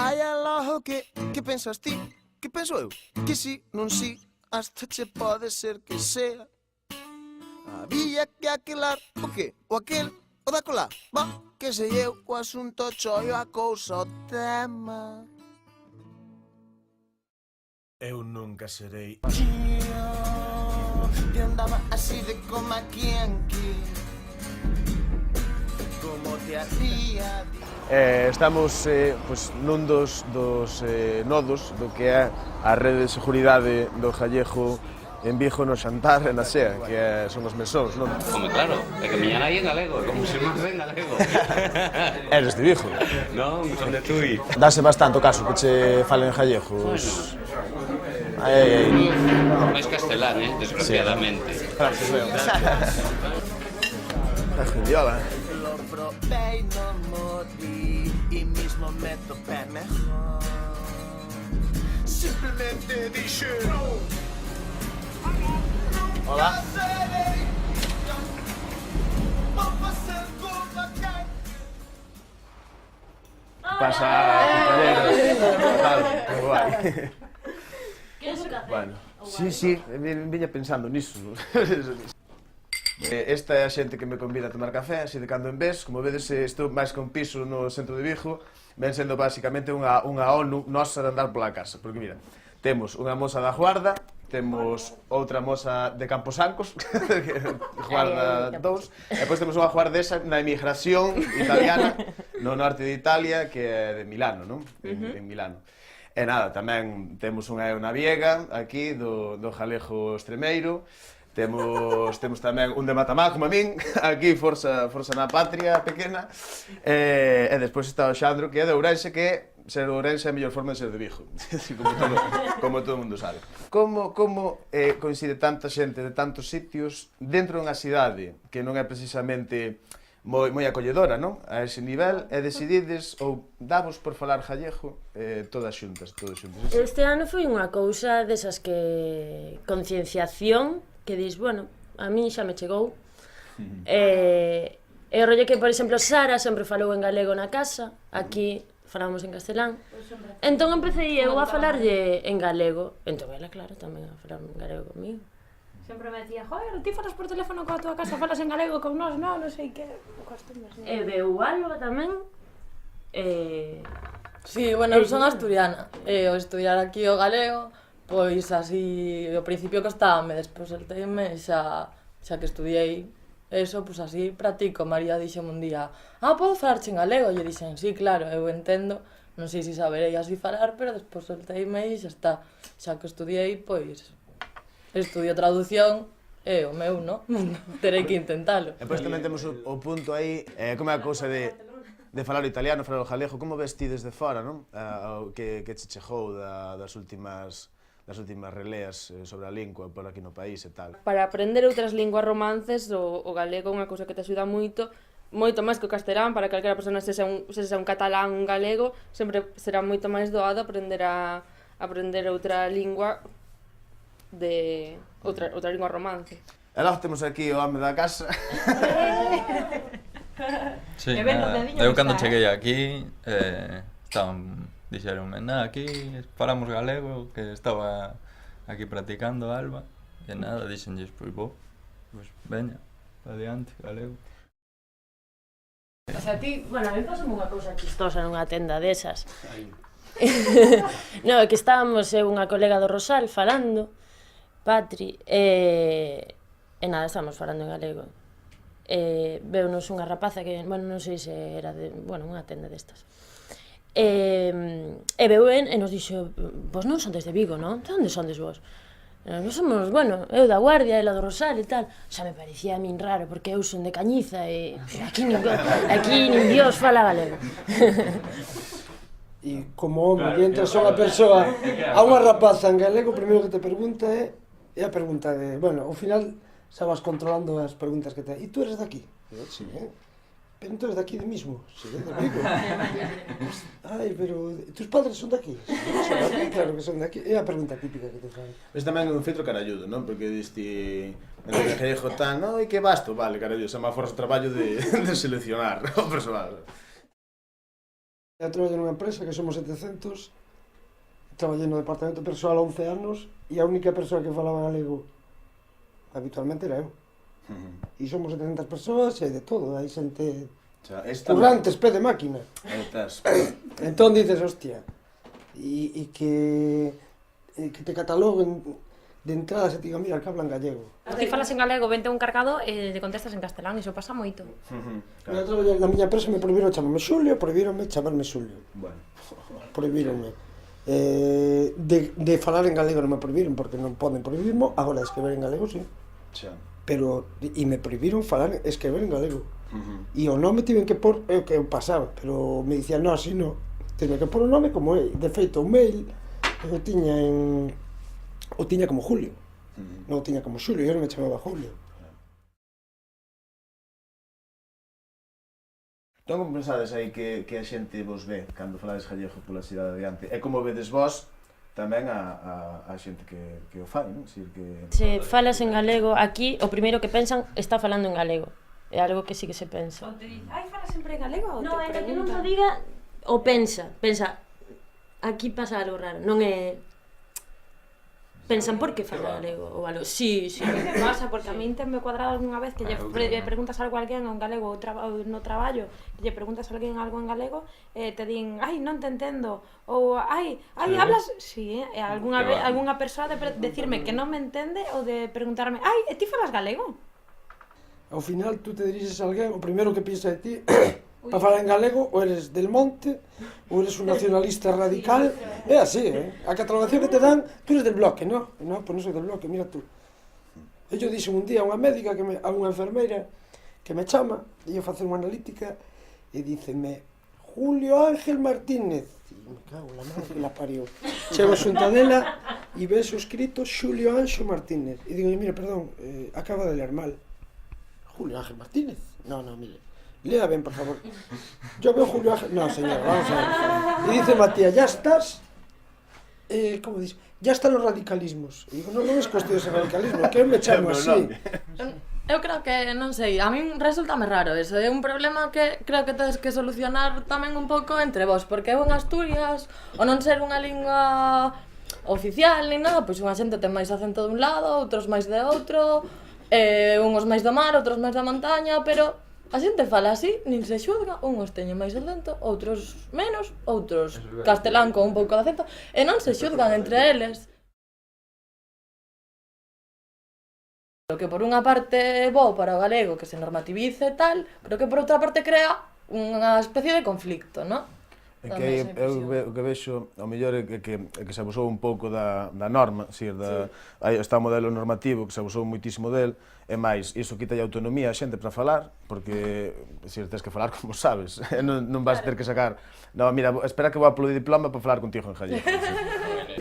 Ai, aló, que pensas ti? Que penso eu? Que si, non si, hasta che pode ser que sea. Había que aquelar o que? O aquel? O da colar? Ba, que sei eu, o asunto choio, a cousa, o tema. Eu nunca serei tío que andaba así de coma quienqui, como te hacía. Estamos pois, nun dos nodos do que é a rede de seguridade do Ghallegho en Vigo no Xantar e na Sea, que son os mesóns, non? Home, claro, é que miña nai en galego, como se máis en galego. Eres de Vigo? Non, son de Tui. Dase bastante o caso que che falen gallego. Máis castelán, desgraciadamente. A gendiola. Lo probé y no morí y mismo me topé mejor. Simplemente dije no. Hola. Pasa, compañeros. Tal, que guai. Queres un café? Bueno, sí, viña pensando niso. Esta é a xente que me convida a tomar café, así de cando en vez. Como vedes, estou máis que un piso no centro de Vigo. Ven sendo basicamente unha ONU nosa de andar pola casa. Porque mira, temos unha moza da Guarda, temos outra moza de Camposancos, Guarda 2, e depois temos unha guardesa na emigración italiana no norte de Italia, que é de Milano, non? En Milano. E nada, tamén temos unha naviega aquí do Ghallegho Extremeiro. Temos tamén un de Matamá, como a min, aquí, forza na patria pequena. E despois está o Xandro, que é de Ourense, que ser de Ourense é a mellor forma de ser de Vigo. Como todo o mundo sabe. Como coincide tanta xente de tantos sitios dentro dunha cidade que non é precisamente moi acolledora, non? A ese nivel, e decidides ou davos por falar gallego todas xuntas. Este ano foi unha cousa desas que concienciación que dis, bueno, a mí xa me chegou. E o rollo que, por exemplo, Sara sempre falou en galego na casa, aquí falamos en castelán. Entón empecé eu a falarlle en galego. Entón ela, claro, tamén a falar en galego comigo. Sempre me decía, joder, ti falas por teléfono coa tua casa, falas en galego con nós, non sei que costumes. E veu Alba tamén. Sí, bueno, eu son asturiana, e o estudiar aquí o galego, pois así, ao principio costábame, despois salteime, xa que estudiei eso, pois así practico. María dixeme un día, podo falarche en galego? E eu dixen, sí, claro, eu entendo, non sei se saberei así falar, pero despois salteime e xa está. Xa que estudiei, pois, estudio traducción, é o meu, non? Terei que intentalo. E depois tamén temos o punto aí, como é a cousa de falar o italiano, falar o galego, como ves ti desde fora, non? Que che chegou das últimas releas sobre a lingua por aquí no país e tal. Para aprender outras linguas romances, o galego é unha cousa que te axuda moito máis que o castelán. Para calquera persona, se xa un catalán, un galego, sempre será moito máis doado aprender outra lingua outra lingua romance. E logo temos aquí o home da casa. Sí, eu cando cheguei aquí, dixeronme, aquí falamos galego, que estaba aquí practicando Alba, e nada, dixenlles, pois veña, adiante, galego. O sea, ti, bueno, a mí pasou unha cousa chistosa nunha tenda desas. No, que estábamos unha colega do Rosal falando, Patri, e nada, estábamos falando en galego. Veunos unha rapaza que, bueno, non sei se era de, bueno, unha tenda destas. E veu e nos dixo, vos non son desde Vigo, non? De onde sondes vos? Nós somos, bueno, eu da Guardia, ela do Rosal e tal. Xa me parecía a min raro, porque eu son de Cañiza e aquí nin Dios fala galego. E como home, entras a unha persoa, a unha rapaza en galego, o primeiro que te pregunta é a pregunta de, bueno, ao final xa vas controlando as preguntas que te... E tú eres daqui? Sí, pero tú eres daqui de mismo? Sí, de Vigo. Ai, pero tus padres son daqui? Son daqui, claro que son daqui. É a pregunta típica que te fan. Es tamén un filtro caralludo, non? Porque diste... En Gallego tan, e que basto? Vale, caralludo, xa me aforras o traballo de seleccionar o persoal. Eu traballo nunha empresa que somos 700, traballei no departamento persoal 11 anos e a única persoa que falaba galego habitualmente era eu. E somos 700 persoas e de todo, hai xente currantes, pé de máquina. Entón dices, hostia, e que te cataloguen de entrada se te diga, mira, que hablan gallego. Ti falas en galego, vente un cargado e te contestas en castelán, iso pasa moito. Eu traballei na miña empresa, me prohibiron chamarme Xulio, prohibironme chamarme Xulio. Bueno. Prohibironme. De falar en galego non me prohibiron, porque non poden prohibirmo, agora de escrever en galego, sí. Pero, e me prohibiron falar, escrever en galego. E o nome tiven que pôr, é o que pasaba, pero me dicían, no, así no, tiven que pôr o nome como é. De feito, o mail, eu tiña en... o tiña como Julio, non o tiña como Xulio, eu non me chamaba Julio. Entón, como pensades aí que a xente vos ve cando falades gallego pola cidade adiante? E como vedes vos tamén a xente que o fai, non? Se falas en galego aquí, o primeiro que pensan está falando en galego. É algo que sí que se pensa. Ou te dicen, ai, falas sempre en galego? Ou Non, te é que non preguntan? o diga, o pensa, aquí pasa algo raro, non é... Pensan, por que fala galego ou algo? Sí. A mí me pasa, porque a mí me cuadrado algunha vez que lle preguntas algo a alguén en galego ou no traballo, que lle preguntas a alguén algo en galego, te din, ai, non te entendo, ou ai, hablas... Sí, algunha persoa de decirme que non me entende ou de preguntarme, ai, ti falas galego? Ao final, tú te diriges a alguén, o primeiro que piensa de ti, para falar en galego, ou eres del monte, ou eres un nacionalista radical, é así, a catalogación que te dan, tú eres del bloque, no, pues non soy del bloque, mira tú. Eu dixen un día a unha médica, a unha enfermeira, que me chama, e eu facer unha analítica, e díceme, Julio Ángel Martínez, e me cago en la mano que la parió. Chego xunta dela, e ves o escrito Xulio Anxo Martínez, e digo, mira, perdón, acaba de ler mal. Julio Ángel Martínez? No, mire. Lea ben, por favor. Yo veo Julio Ángel... No, señor, vamos a ver. Y dice Matías, ya estás... ¿cómo dices? Ya están los radicalismos. Y digo, non es cuestión de ser radicalismo, que eu me chamo así. Eu creo que, non sei, a min resultame raro eso. É un problema que creo que tedes que solucionar tamén un pouco entre vos, porque eu en Asturias, o non ser unha lingua oficial ni nada, pois unha xente ten máis acento dun lado, outros máis de outro, unhos máis do mar, outros máis da montaña, pero a xente fala así, nin se xulga, unhos teñen máis acento, outros menos, outros castelán con un pouco de acento, e non se xulgan entre eles. O que por unha parte é bo para o galego que se normativice e tal, pero que por outra parte crea unha especie de conflicto, non? É que o que vexo, ao mellor é que se abusou un pouco da norma, está o modelo normativo que se abusou muitísimo del, e máis, iso quita autonomía a xente para falar, porque tens que falar como sabes, non vas ter que sacar, non, mira, espera que vou a polo diploma para falar contigo en gallego.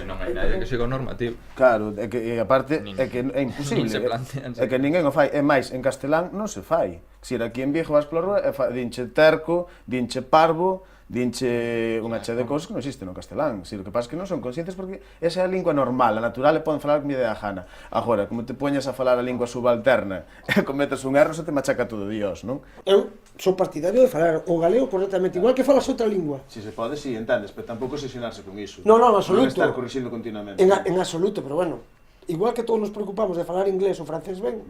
Non hai nadie que siga o normativo. Claro, e aparte é que é imposible, é que ninguén o fai, e máis, en castelán non se fai. Se aquí en Vigo vas pola rúa, dinche terco, dinche parvo, dinche unha chea de cousas que non existen no castelán. O que pasa é que non son conscientes porque esa é a lingua normal, a natural, e poden falar como lle dé a gana. Agora, como te poñas a falar a lingua subalterna e cometes un erro, se te machaca todo Dios, non? Eu sou partidario de falar o galego correctamente, igual que falas outra lingua. Si se pode, si, entendes, pero tampouco obsesionarse con iso. Non, en absoluto. Non estar corrixindo continuamente. En absoluto, pero bueno, igual que todos nos preocupamos de falar inglés ou francés ben,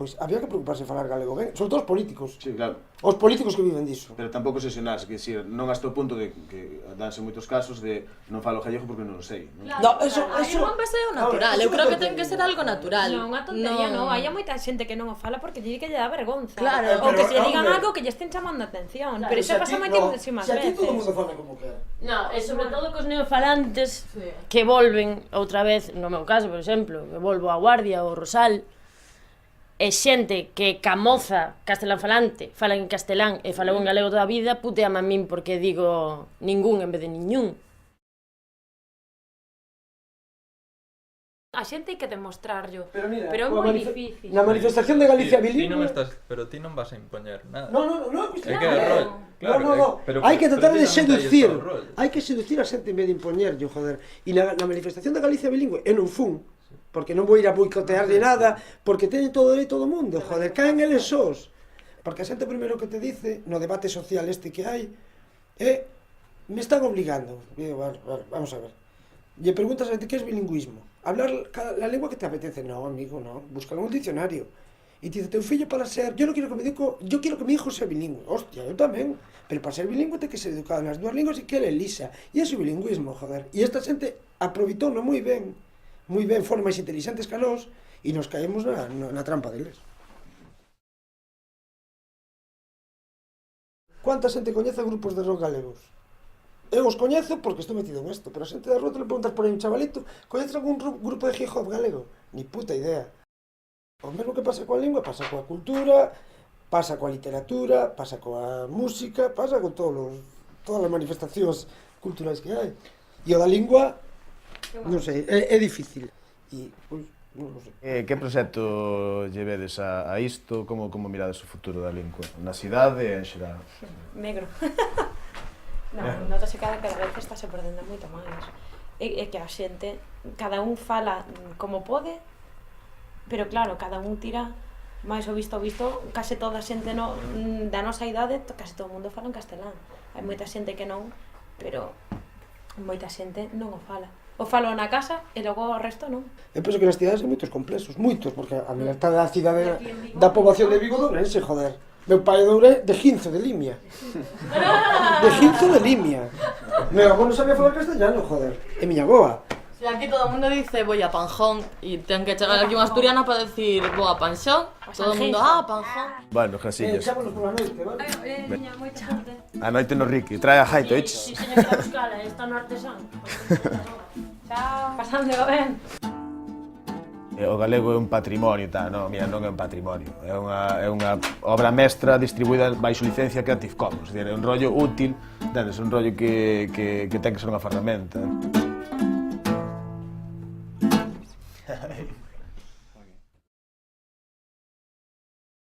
pois había que preocuparse de falar galego ben, sobre todo os políticos. Sí, claro. Os políticos que viven diso. Pero tampouco obsesionarse, que decir, non hasta o punto de que danse moitos casos de non falo gallego porque non o sei. Claro, eso non vai ser o natural, eu creo que ten que ser algo natural. Non, unha tontería non, hai moita xente que non o fala porque lle lle dá vergonza. Claro, ou que se lle digan algo que lle estén chamando a atención, pero iso pasa moitísimas veces. Se aquí todo o mundo fala como quer. No, e sobre todo cos neofalantes que volven outra vez, no meu caso, por exemplo, que volvo a Guardia ou Rosal, e xente que camoza castelán falante, fala en castelán e falou en galego toda a vida, puteame a min porque digo ningún en vez de niñún. A xente hai que demostrarlo, pero é moi difícil. Na manifestación de Galicia bilingüe... Pero ti non vas a impoñer nada. Non, hai que tratar de seducir, hai que seducir a xente en vez de impoñerlle, joder. E na manifestación de Galicia bilingüe, eu non fun, porque non vou ir a boicotearle nada, porque teñen todo o dereito do mundo, joder, caen eles sós. Porque a xente primeiro que te dice, no debate social este que hai, Me están obligando. Vamos a ver. Lle preguntas a ti que es bilingüismo. Hablar la lengua que te apetece. No, amigo, no. Búscalo en un diccionario. Y te dice, teu fillo para ser... Yo quiero que mi hijo sea bilingüe. Hostia, yo tamén. Pero para ser bilingüe ten que ser educado nas dúas linguas e que ele elisa. E ese bilingüismo, joder. E esta xente aproveitou-no moi ben. Moi ben, foron máis inteligentes que a nós e nos caemos na trampa deles. Cuánta xente coñece grupos de rock galegos? Eu os coñezo porque estou metido en isto, pero a xente da rua te le preguntas por aí un chavalito, coñeces algún grupo de hip hop galego? Ni puta idea. O mesmo que pasa coa lingua, pasa coa cultura, pasa coa literatura, pasa coa música, pasa con todas as manifestacións culturais que hai. E o da lingua, non sei, é difícil. E, pois, non sei. Que proxecto lle vedes a isto? Como mirades o futuro da lingua? Na cidade e en xeral? Negro. Notase cada vez está se perdendo moito máis. É que a xente, cada un fala como pode, pero claro, cada un tira máis o visto, case toda a xente da nosa idade, case todo o mundo fala en castelán. Hai moita xente que non, pero moita xente non o fala. O falo na casa e logo o resto non. Eu penso que nas cidades hai moitos complexos, porque a mitad da cidade da poboación de Vigo de Ourense, joder. Meu pai de Ourense, de Ginzo, de Limia. De Ginzo, de Limia. Meu avó non sabía falar castellano, joder. E miña boa. Si aquí todo o mundo dice voy a Panjón e ten que chegar aquí unha asturiana para decir vou a Panxón, todo o mundo, Panjón. Bueno, Jasillas. Chámonos pola noite, vale? Miña, moita sorte. A noite no Ricky, trae a jaito, Si, señor, que buscala, está no artesán. Chao. Pasándeo ben. O galego é un patrimonio, non, mira, non é un patrimonio. É unha obra mestra distribuída baixo licencia Creative Commons. É un rollo útil, entendes? Un rollo que ten que ser unha ferramenta.